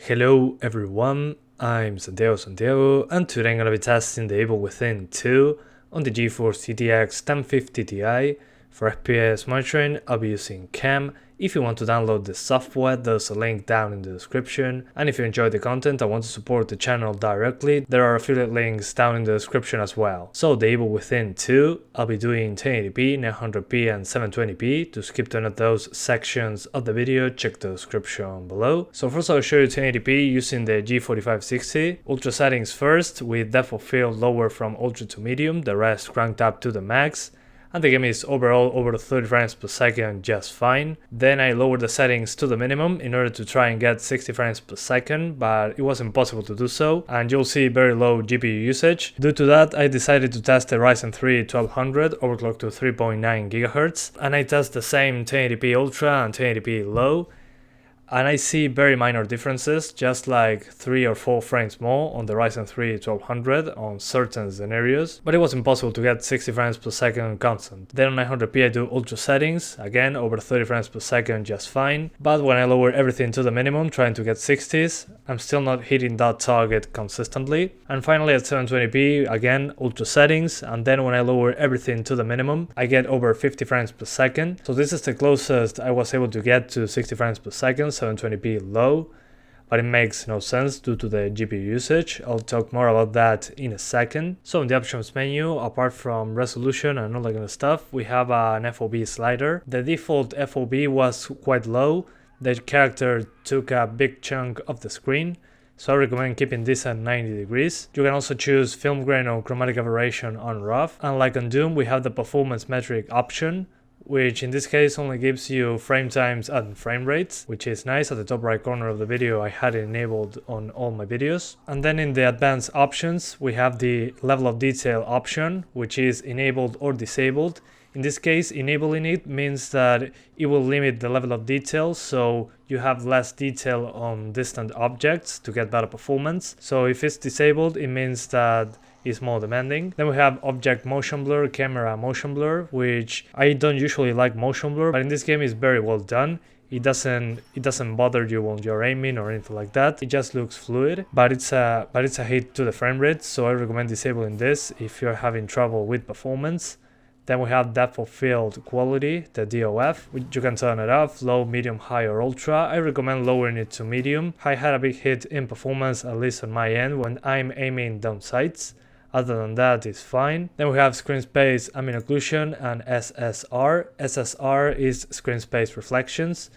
Hello everyone, I'm Santiago, and today I'm going to be testing the Evil Within 2 on the GeForce GTX 1050 Ti. For FPS monitoring, I'll be using CAM. If you want to download the software, there's a link down in the description. And if you enjoy the content and want to support the channel directly, there are affiliate links down in the description as well. So the Evil Within 2, I'll be doing 1080p, 900p and 720p. To skip to any of those sections of the video, check the description below. So first I'll show you 1080p using the G4560. Ultra settings first, with depth of field lower from ultra to medium, the rest cranked up to the max. And the game is overall over 30 frames per second just fine. Then I lowered the settings to the minimum in order to try and get 60 frames per second, but it was impossible to do so, and you'll see very low GPU usage. Due to that, I decided to test the Ryzen 3 1200 overclocked to 3.9 GHz, and I test the same 1080p Ultra and 1080p Low. And I see very minor differences, just like 3 or 4 frames more on the Ryzen 3 1200 on certain scenarios, but it was impossible to get 60 frames per second constant. Then on 900p I do ultra settings, again over 30 frames per second just fine, but when I lower everything to the minimum trying to get 60s, I'm still not hitting that target consistently. And finally at 720p, again ultra settings, and then when I lower everything to the minimum, I get over 50 frames per second. So this is the closest I was able to get to 60 frames per second, 720p low, but it makes no sense due to the GPU usage. I'll talk more about that in a second. So in the options menu, apart from resolution and all that kind of stuff, we have an FOV slider. The default FOV was quite low. The character took a big chunk of the screen, so I recommend keeping this at 90 degrees. You can also choose film grain or chromatic aberration on rough. And like on Doom, we have the performance metric option, which in this case only gives you frame times and frame rates, which is nice. At the top right corner of the video I had it enabled on all my videos. And then in the advanced options we have the level of detail option, which is enabled or disabled. In this case, enabling it means that it will limit the level of detail, so you have less detail on distant objects to get better performance. So if it's disabled, it means that is more demanding. Then we have object motion blur, camera motion blur, which I don't usually like motion blur, but in this game is very well done. It doesn't bother you when you're aiming or anything like that. It just looks fluid, but it's a hit to the frame rate, so I recommend disabling this if you're having trouble with performance. Then we have depth of field quality, the DOF, which you can turn it off, low, medium, high or ultra. I recommend lowering it to medium. I had a big hit in performance, at least on my end, when I'm aiming down sights. Other than that, it's fine. Then we have screen space ambient occlusion and SSR. SSR is screen space reflections.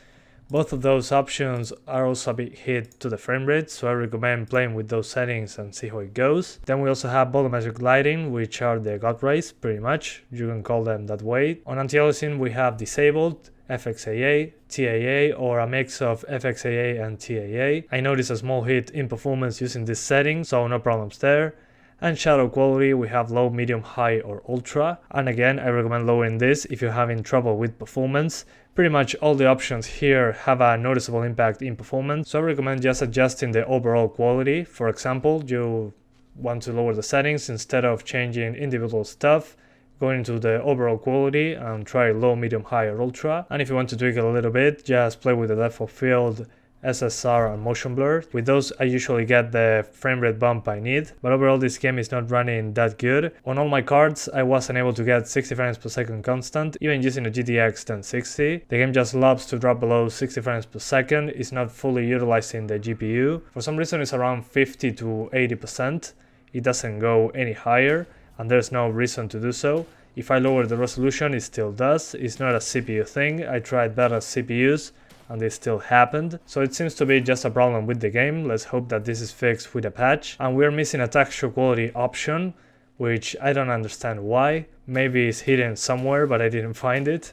Both of those options are also a bit hit to the frame rate, so I recommend playing with those settings and see how it goes. Then we also have volumetric lighting, which are the God rays, pretty much. You can call them that way. On anti-aliasing we have disabled, FXAA, TAA, or a mix of FXAA and TAA. I noticed a small hit in performance using this setting, so no problems there. And shadow quality, we have low, medium, high or ultra. And again, I recommend lowering this if you're having trouble with performance. Pretty much all the options here have a noticeable impact in performance, so I recommend just adjusting the overall quality. For example, you want to lower the settings instead of changing individual stuff. Go into the overall quality and try low, medium, high or ultra. And if you want to tweak it a little bit, just play with the depth of field, SSR and motion blur. With those I usually get the frame rate bump I need, but overall this game is not running that good. On all my cards I wasn't able to get 60 frames per second constant, even using a GTX 1060. The game just loves to drop below 60 frames per second, it's not fully utilizing the GPU. For some reason it's around 50 to 80%, it doesn't go any higher, and there's no reason to do so. If I lower the resolution it still does, it's not a CPU thing. I tried better CPUs and this still happened, so it seems to be just a problem with the game. Let's hope that this is fixed with a patch. And we're missing a texture quality option, which I don't understand why. Maybe it's hidden somewhere but I didn't find it.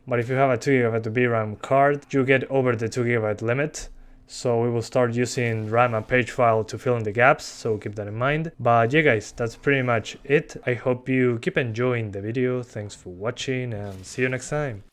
But if you have a 2GB VRAM card, you get over the 2GB limit, so we will start using RAM and page file to fill in the gaps, so keep that in mind. But yeah guys, that's pretty much it. I hope you keep enjoying the video. Thanks for watching and see you next time.